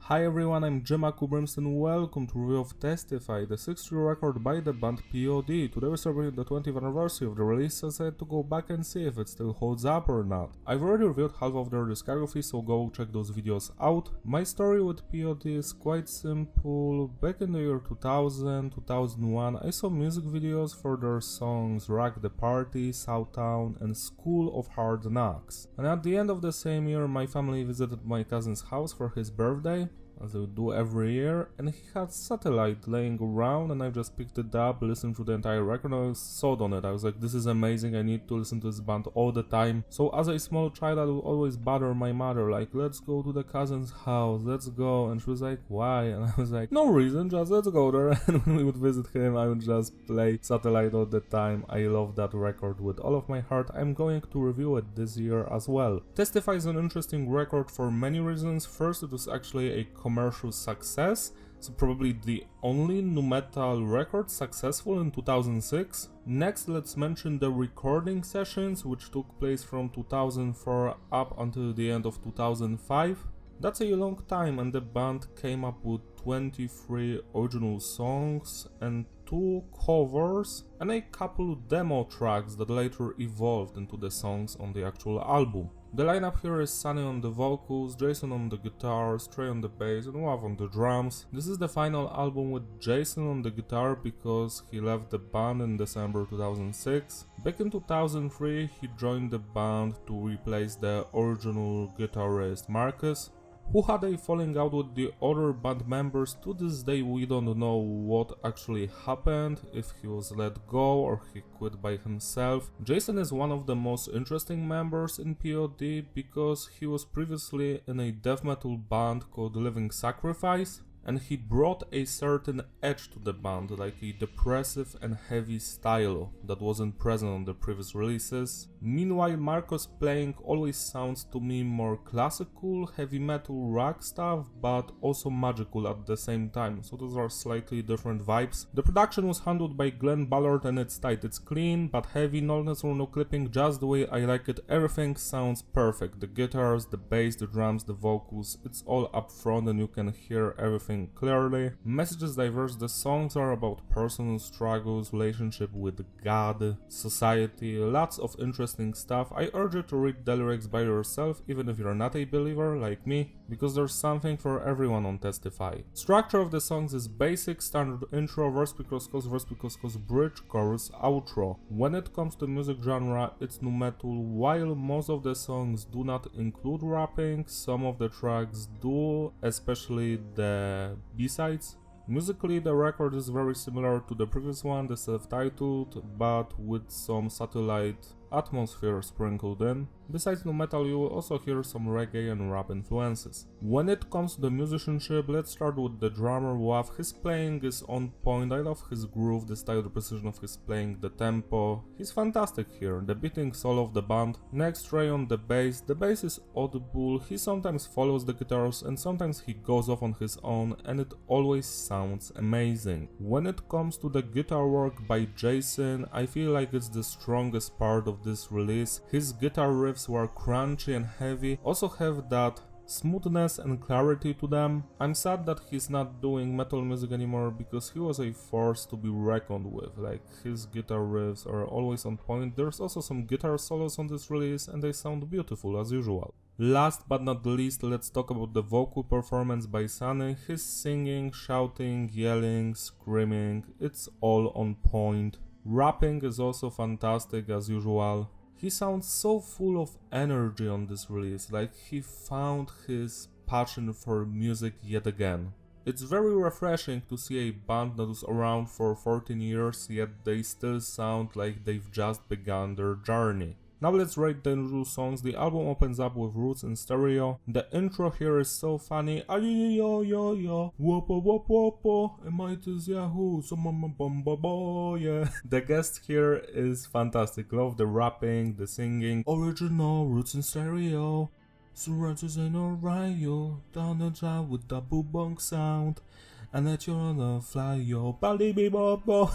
Hi everyone, I'm Booyaka and welcome to review of Testify, the 6th record by the band P.O.D. Today we're celebrating the 20th anniversary of the release, so I decided to go back and see if it still holds up or not. I've already reviewed half of their discography, so go check those videos out. My story with P.O.D. is quite simple. Back in the year 2000, 2001, I saw music videos for their songs Rock the Party, Southtown and School of Hard Knocks. And at the end of the same year, my family visited my cousin's house for his birthday, as I would do every year, and he had Satellite laying around and I just picked it up, listened to the entire record, and I was sold on it. I was like, this is amazing, I need to listen to this band all the time. So as a small child I would always bother my mother, like, let's go to the cousin's house, let's go, and she was like, why? And I was like, no reason, just let's go there. And when we would visit him I would just play Satellite all the time. I love that record with all of my heart. I'm going to review it this year as well. Testify is an interesting record for many reasons. First, it was actually a commercial success, so probably the only nu metal record successful in 2006. Next, let's mention the recording sessions, which took place from 2004 up until the end of 2005. That's a long time, and the band came up with 23 original songs and 2 covers and a couple demo tracks that later evolved into the songs on the actual album. The lineup here is Sunny on the vocals, Jason on the guitars, Trey on the bass and Wav on the drums. This is the final album with Jason on the guitar because he left the band in December 2006. Back in 2003 he joined the band to replace the original guitarist Marcus, who had a falling out with the other band members. To this day we don't know what actually happened, if he was let go or he quit by himself. Jason is one of the most interesting members in P.O.D. because he was previously in a death metal band called Living Sacrifice, and he brought a certain edge to the band, like a depressive and heavy style that wasn't present on the previous releases. Meanwhile, Marcos playing always sounds to me more classical, heavy metal rock stuff, but also magical at the same time, so those are slightly different vibes. The production was handled by Glenn Ballard and it's tight. It's clean but heavy, no noise or no clipping, just the way I like it. Everything sounds perfect. The guitars, the bass, the drums, the vocals, it's all up front and you can hear everything clearly. Message is diverse. The songs are about personal struggles, relationship with God, society, lots of interesting stuff. I urge you to read the lyrics by yourself, even if you're not a believer like me, because there's something for everyone on Testify. Structure of the songs is basic, standard intro, verse because bridge, chorus, outro. When it comes to music genre, it's nu metal. While most of the songs do not include rapping, some of the tracks do, especially the B-sides. Musically, the record is very similar to the previous one, the self-titled, but with some Satellite atmosphere sprinkled in. Besides nu metal, you will also hear some reggae and rap influences. When it comes to the musicianship, let's start with the drummer Wav. His playing is on point. I love his groove, the style, the precision of his playing, the tempo. He's fantastic here. The beating solo of the band. Next, Trey on the bass. The bass is audible. He sometimes follows the guitars and sometimes he goes off on his own, and it always sounds amazing. When it comes to the guitar work by Jason, I feel like it's the strongest part of this release. His guitar riffs were crunchy and heavy, also have that smoothness and clarity to them. I'm sad that he's not doing metal music anymore because he was a force to be reckoned with. Like, his guitar riffs are always on point. There's also some guitar solos on this release and they sound beautiful as usual. Last but not least, let's talk about the vocal performance by Sunny. His singing, shouting, yelling, screaming, it's all on point. Rapping is also fantastic as usual. He sounds so full of energy on this release, like he found his passion for music yet again. It's very refreshing to see a band that was around for 14 years, yet they still sound like they've just begun their journey. Now let's rate the individual songs. The album opens up with Roots in stereo. The intro here is so funny. Ayo, wopo wopo wopo, might is Yahoo, so mama bomba boy. The guest here is fantastic. Love the rapping, the singing. Original Roots in stereo. Surrenders in Ohio, down the drive with the boom bong sound. And that you're on a fly, yo, bali be bo.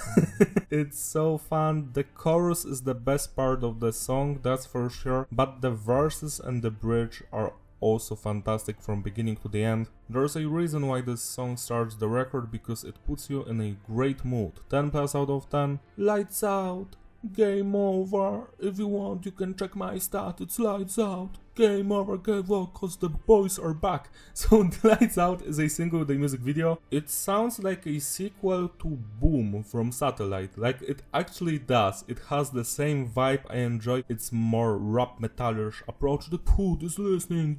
It's so fun. The chorus is the best part of the song, that's for sure, but the verses and the bridge are also fantastic from beginning to the end. There's a reason why this song starts the record, because it puts you in a great mood. 10 plus out of 10. Lights out. Game over. If you want, you can check my stat. It's lights out. Game over, game over, cause the boys are back. So Lights Out is a single with a music video. It sounds like a sequel to Boom from Satellite. Like, it actually does. It has the same vibe I enjoy. It's more rap metalish approach. The P.O.D is listening.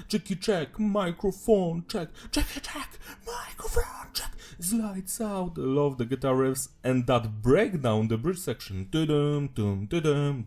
Checky check, microphone check. Checky check, microphone check. It's Lights Out. I love the guitar riffs and that breakdown, the bridge section. Dum dum dum dum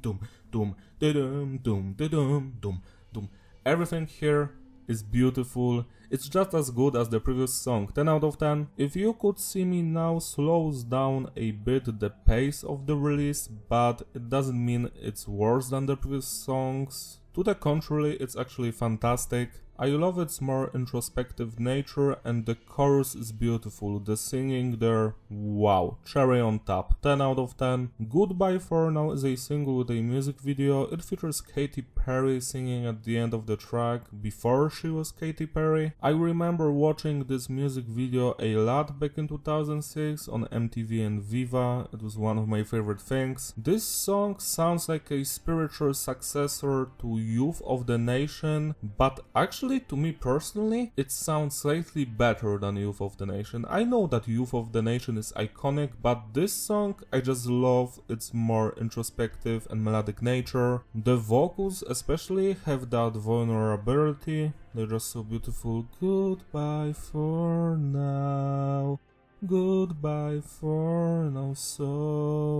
dum dum dum dum dum dum. Everything here is beautiful. It's just as good as the previous song. 10 out of 10. If You Could See Me Now slows down a bit the pace of the release, but it doesn't mean it's worse than the previous songs. To the contrary, it's actually fantastic. I love its more introspective nature and the chorus is beautiful. The singing there, wow, cherry on top. 10 out of 10. Goodbye For Now is a single with a music video. It features Katy Perry singing at the end of the track before she was Katy Perry. I remember watching this music video a lot back in 2006 on MTV and Viva. It was one of my favorite things. This song sounds like a spiritual successor to Youth of the Nation, but actually to me personally, it sounds slightly better than Youth of the Nation. I know that Youth of the Nation is iconic, but this song I just love its more introspective and melodic nature. The vocals especially have that vulnerability, they're just so beautiful. Goodbye for now. Goodbye for now, so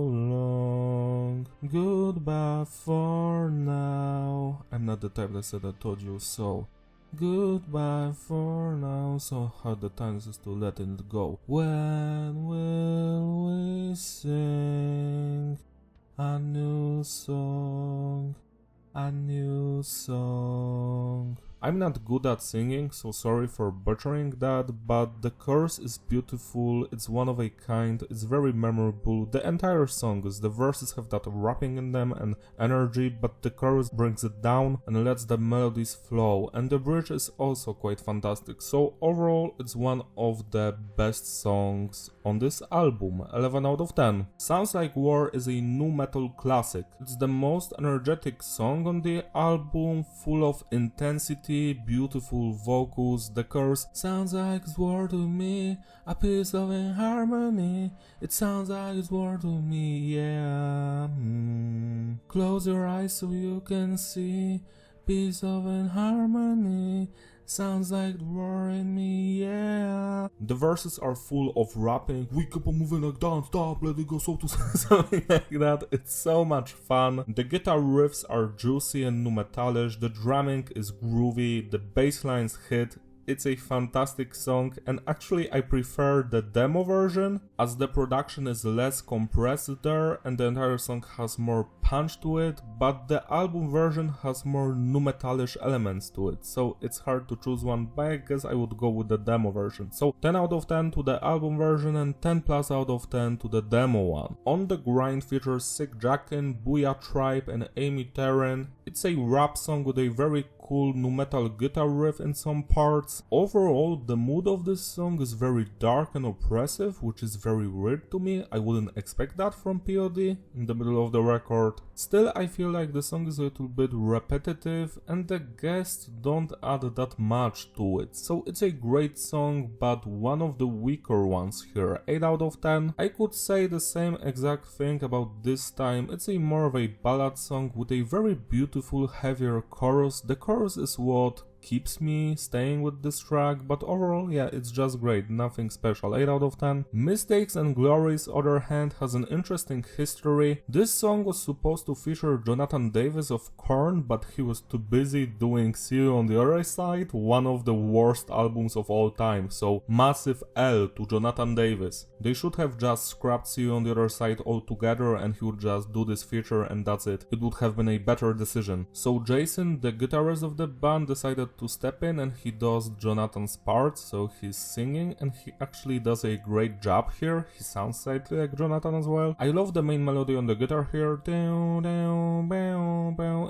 long. Goodbye for now. I'm not the type that said I told you so. Goodbye for now, so hard the times is to letting it go. When will we sing a new song? A new song. I'm not good at singing, so sorry for butchering that, but the chorus is beautiful, it's one of a kind, it's very memorable. The entire song is, the verses have that rapping in them and energy, but the chorus brings it down and lets the melodies flow, and the bridge is also quite fantastic. So overall, it's one of the best songs on this album, 11 out of 10. Sounds Like War is a nu metal classic. It's the most energetic song on the album, full of intensity, beautiful vocals. The chorus sounds like it's war to me, a piece of harmony. It sounds like it's war to me, yeah. Close your eyes so you can see, piece of harmony. Sounds like war in me, yeah. The verses are full of rapping. We keep on moving like don't stop, let it go, so to something like that. It's so much fun. The guitar riffs are juicy and nu metalish. The drumming is groovy. The bass lines hit. It's a fantastic song, and actually I prefer the demo version as the production is less compressed there and the entire song has more punch to it, but the album version has more nu metalish elements to it, so it's hard to choose one, but I guess I would go with the demo version. So 10 out of 10 to the album version and 10 plus out of 10 to the demo one. On the Grind features Sick Jackin, Booyaka Tribe and Amy Terran. It's a rap song with a very cool nu metal guitar riff in some parts. Overall, the mood of this song is very dark and oppressive, which is very weird to me. I wouldn't expect that from P.O.D in the middle of the record. Still, I feel like the song is a little bit repetitive and the guests don't add that much to it. So it's a great song, but one of the weaker ones here. 8 out of 10. I could say the same exact thing about This Time. It's a more of a ballad song with a very beautiful, heavier chorus. The chorus is what keeps me staying with this track, but overall, yeah, it's just great, nothing special. 8 out of 10. Mistakes and Glories, other hand, has an interesting history. This song was supposed to feature Jonathan Davis of Korn, but he was too busy doing See You on the Other Side, one of the worst albums of all time, so massive L to Jonathan Davis. They should have just scrapped See You on the Other Side altogether and he would just do this feature and that's it. It would have been a better decision. So Jason, the guitarist of the band, decided to step in and he does Jonathan's part, so he's singing and he actually does a great job here. He sounds slightly like Jonathan as well. I love the main melody on the guitar here.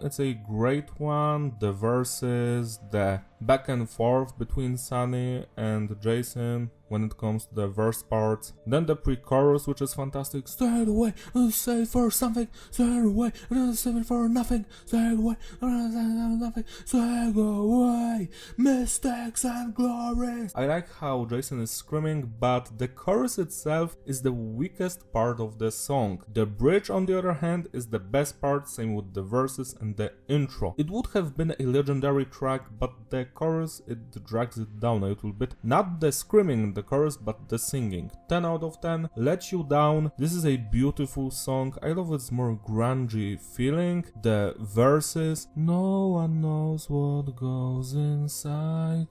It's a great one. The verses, the back and forth between Sunny and Jason when it comes to the verse parts. Then the pre-chorus, which is fantastic. Stay away, save for something. Stay away, save it for nothing. Stay away, nothing. Stay away, mistakes and glories. I like how Jason is screaming, but the chorus itself is the weakest part of the song. The bridge, on the other hand, is the best part, same with the verses and the intro. It would have been a legendary track, but the chorus, it drags it down a little bit. Not the screaming in the chorus, but the singing. 10 out of 10. Let You Down. This is a beautiful song. I love its more grungy feeling. The verses. No one knows what goes inside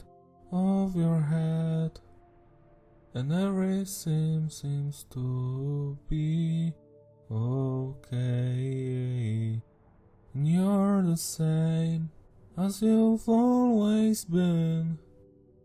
of your head, and everything seems to be okay. And you're the same as you've always been.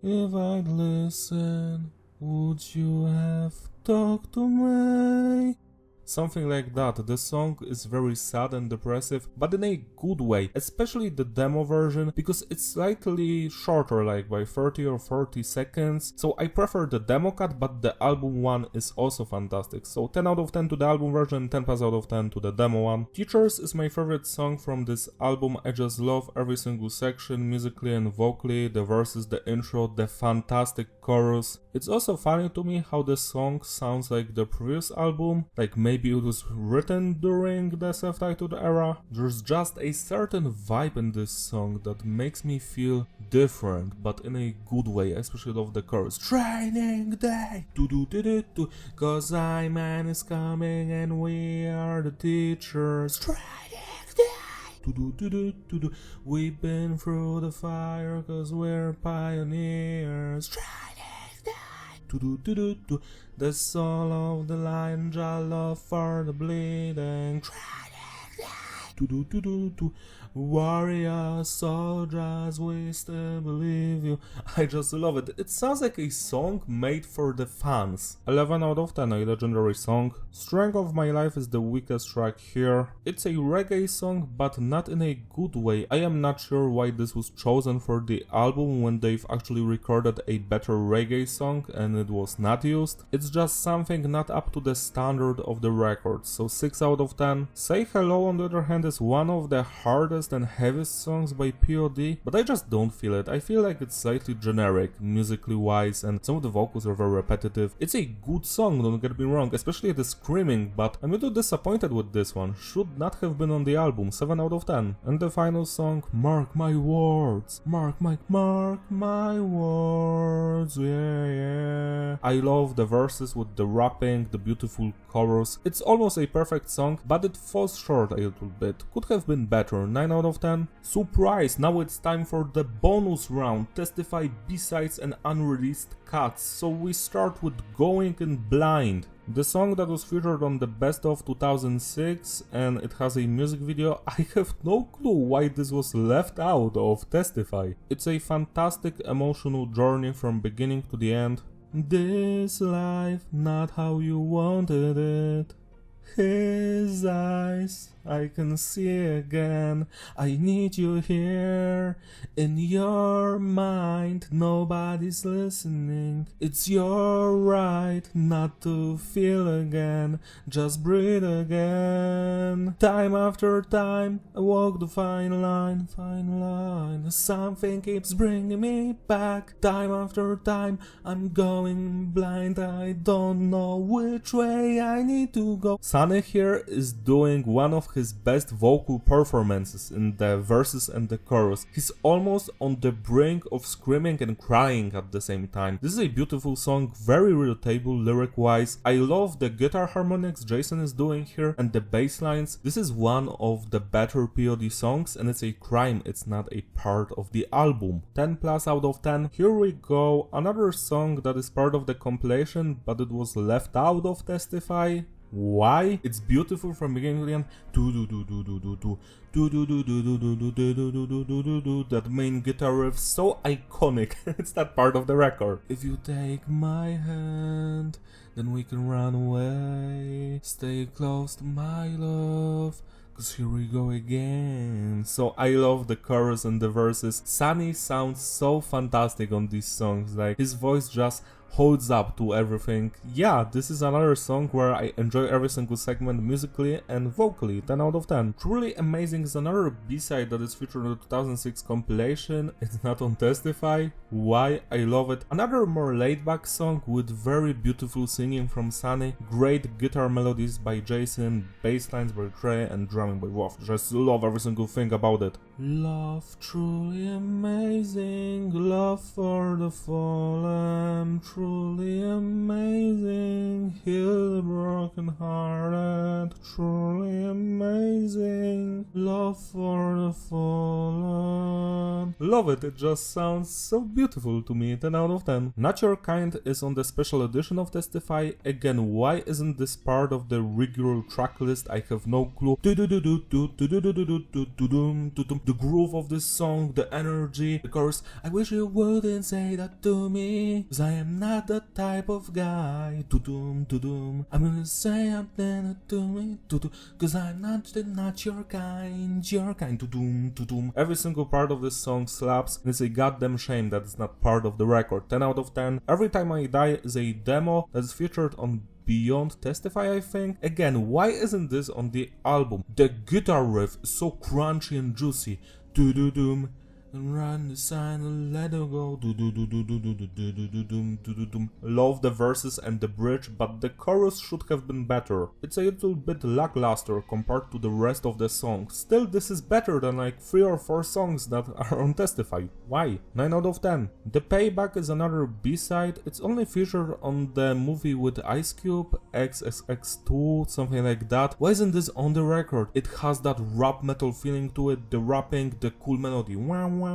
If I'd listen, would you have talked to me? Something like that. The song is very sad and depressive, but in a good way, especially the demo version, because it's slightly shorter, like by 30 or 40 seconds, so I prefer the demo cut, but the album one is also fantastic. So 10 out of 10 to the album version, 10 plus out of 10 to the demo one. Teachers is my favorite song from this album. I just love every single section, musically and vocally, the verses, the intro, the fantastic chorus. It's also funny to me how the song sounds like the previous album, like maybe it was written during the self-titled era. There's just a certain vibe in this song that makes me feel different, but in a good way. I especially love the chorus. Training day, do, cause man is coming and we are the teachers. Training day, do, we've been through the fire cause we're pioneers. Training day, do, the soul of the lion, Jala for the bleeding. Warrior soldiers, we still believe you. I just love it. It sounds like a song made for the fans. 11 out of 10, a legendary song. Strength of My Life is the weakest track here. It's a reggae song, but not in a good way. I am not sure why this was chosen for the album when they've actually recorded a better reggae song and it was not used. It's just something not up to the standard of the record, so 6 out of 10. Say Hello, on the other hand, is one of the hardest and heaviest songs by P.O.D, but I just don't feel it. I feel like it's slightly generic, musically wise, and some of the vocals are very repetitive. It's a good song, don't get me wrong, especially the screaming, but I'm a little disappointed with this one. Should not have been on the album. 7 out of 10. And the final song, Mark My Words. Mark my words, yeah. I love the verses with the rapping, the beautiful chorus. It's almost a perfect song, but it falls short a little bit. Could have been better. 9 out of 10. Surprise! Now it's time for the bonus round. Testify, B-sides and unreleased cuts. So we start with Going In Blind. The song that was featured on the Best of 2006 and it has a music video. I have no clue why this was left out of Testify. It's a fantastic emotional journey from beginning to the end. This life, not how you wanted it. His eyes, I can see again. I need you here in your mind. Nobody's listening. It's your right not to feel again. Just breathe again. Time after time, I walk the fine line, fine line. Something keeps bringing me back. Time after time, I'm going blind. I don't know which way I need to go. Sunny here is doing one of his best vocal performances in the verses and the chorus. He's almost on the brink of screaming and crying at the same time. This is a beautiful song, very relatable lyric wise. I love the guitar harmonics Jason is doing here and the bass lines. This is one of the better P.O.D songs and it's a crime it's not a part of the album. 10 plus out of 10. Here we go, another song that is part of the compilation but it was left out of Testify. Why? It's beautiful from beginning to the end. That main guitar riff, so iconic. It's that part of the record. If you take my hand, then we can run away. Stay close to my love, 'cause here we go again. So I love the chorus and the verses. Sunny sounds so fantastic on these songs. Like, his voice just holds up to everything. Yeah, this is another song where I enjoy every single segment musically and vocally. 10 out of 10. Truly Amazing is another B-side that is featured in the 2006 compilation. It's not on Testify. Why? I love it. Another more laid-back song with very beautiful singing from Sunny, great guitar melodies by Jason, bass lines by Trey, and drumming by Wolf. Just love every single thing about it. Love truly amazing, love for the fallen, truly amazing, heal the broken hearted, truly amazing, love for the fallen. Love it, it just sounds so beautiful to me, 10 out of 10. Not Your Kind is on the special edition of Testify. Again, why isn't this part of the regular track list? I have no clue. The groove of this song, the energy, the chorus. I wish you wouldn't say that to me, 'cause I am not that type of guy. I'm gonna say something to me, 'cause I'm not your kind, your kind. Every single part of this song slaps, and it's a goddamn shame that it's not part of the record. 10 out of 10. Every Time I Die is a demo that is featured on Beyond Testify, I think. Again, why isn't this on the album? The guitar riff is so crunchy and juicy. And run the sign and let it go. Love the verses and the bridge, but the chorus should have been better. It's a little bit lackluster compared to the rest of the song. Still, this is better than like 3 or 4 songs that are on Testify. Why? 9 out of 10. The Payback is another B-side. It's only featured on the movie with Ice Cube, XXX2, something like that. Why isn't this on the record? It has that rap metal feeling to it, the rapping, the cool melody. The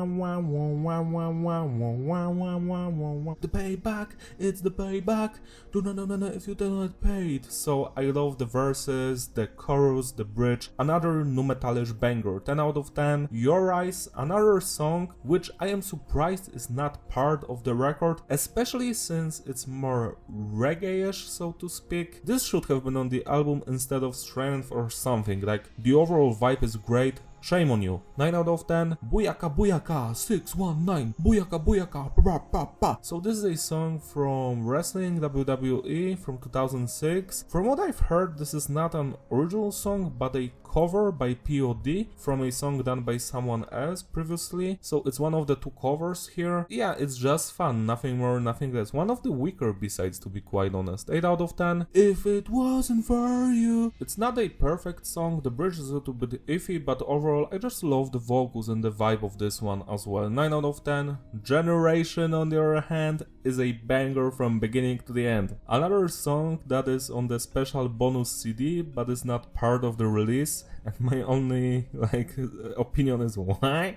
payback, it's the payback. No, if you don't get paid. So I love the verses, the chorus, the bridge. Another nu metalish banger. 10 out of 10. Your Eyes, another song which I am surprised is not part of the record, especially since it's more reggae-ish, so to speak. This should have been on the album instead of Strength or something. Like, the overall vibe is great. Shame on you. 9 out of 10. Booyaka, Booyaka, 619. Booyaka, Booyaka, pa pa pa. So this is a song from Wrestling WWE from 2006. From what I've heard, this is not an original song, but a cover by P.O.D. from a song done by someone else previously. So it's one of the 2 covers here. Yeah, it's just fun. Nothing more, nothing less. One of the weaker B-sides, to be quite honest. 8 out of 10. If It Wasn't For You. It's not a perfect song. The bridge is a little bit iffy, but overall I just love the vocals and the vibe of this one as well. 9 out of 10. Generation, on the other hand, is a banger from beginning to the end. Another song that is on the special bonus CD, but is not part of the release. And my only opinion is why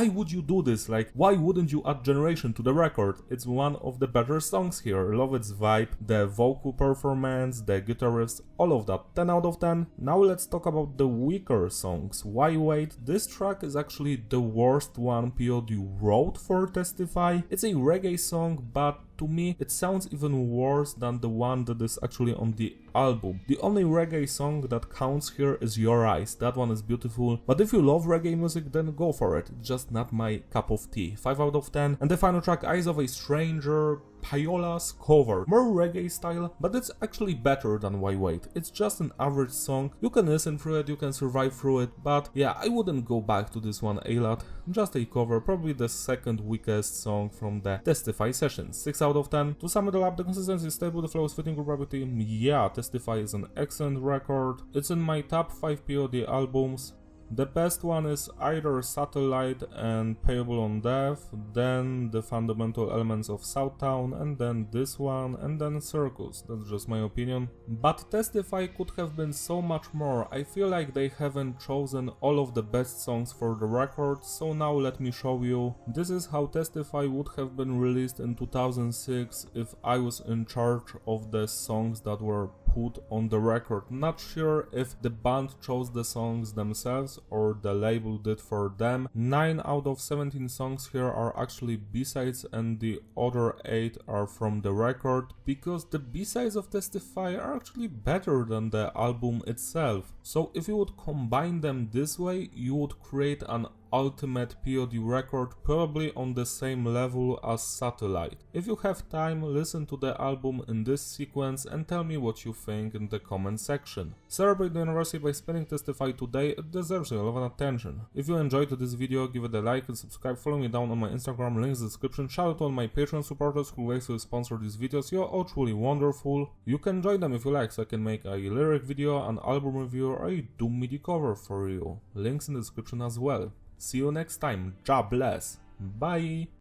would you do this? Like, why wouldn't you add Generation to the record? It's one of the better songs here. Love its vibe, the vocal performance, the guitar riffs, all of that. 10 out of 10. Now let's talk about the weaker songs. Why Wait? This track is actually the worst one P.O.D. wrote for Testify. It's a reggae song, but to me it sounds even worse than the one that is actually on the album. The only reggae song that counts here is Your Eyes. That one is beautiful, but if you love reggae music, then go for it. It's just not my cup of tea. 5 out of 10. And the final track, Eyes of a Stranger, Payola's cover. More reggae style, but it's actually better than Why Wait. It's just an average song. You can listen through it, you can survive through it, but yeah, I wouldn't go back to this one a lot. Just a cover, probably the second weakest song from the Testify sessions. 6 out of 10. To sum it all up, the consistency is stable, the flow is fitting, gravity. Yeah, Testify is an excellent record. It's in my top 5 P.O.D. albums. The best one is either Satellite and Payable on Death, then the fundamental elements of Southtown, and then this one, and then Circus. That's just my opinion. But Testify could have been so much more. I feel like they haven't chosen all of the best songs for the record, so now let me show you. This is how Testify would have been released in 2006 if I was in charge of the songs that were put on the record. Not sure if the band chose the songs themselves or the label did for them. 9 out of 17 songs here are actually B-sides and the other 8 are from the record, because the B-sides of Testify are actually better than the album itself. So if you would combine them this way, you would create an ultimate P.O.D record, probably on the same level as Satellite. If you have time, listen to the album in this sequence and tell me what you think in the comment section. Celebrate the anniversary by spinning Testify today, it deserves your love and attention. If you enjoyed this video, give it a like and subscribe, follow me down on my Instagram, links in the description. Shout out to all my Patreon supporters who actually sponsor these videos, you're all truly wonderful. You can join them if you like, so I can make a lyric video, an album review, or a Doom MIDI cover for you. Links in the description as well. See you next time. God bless. Bye.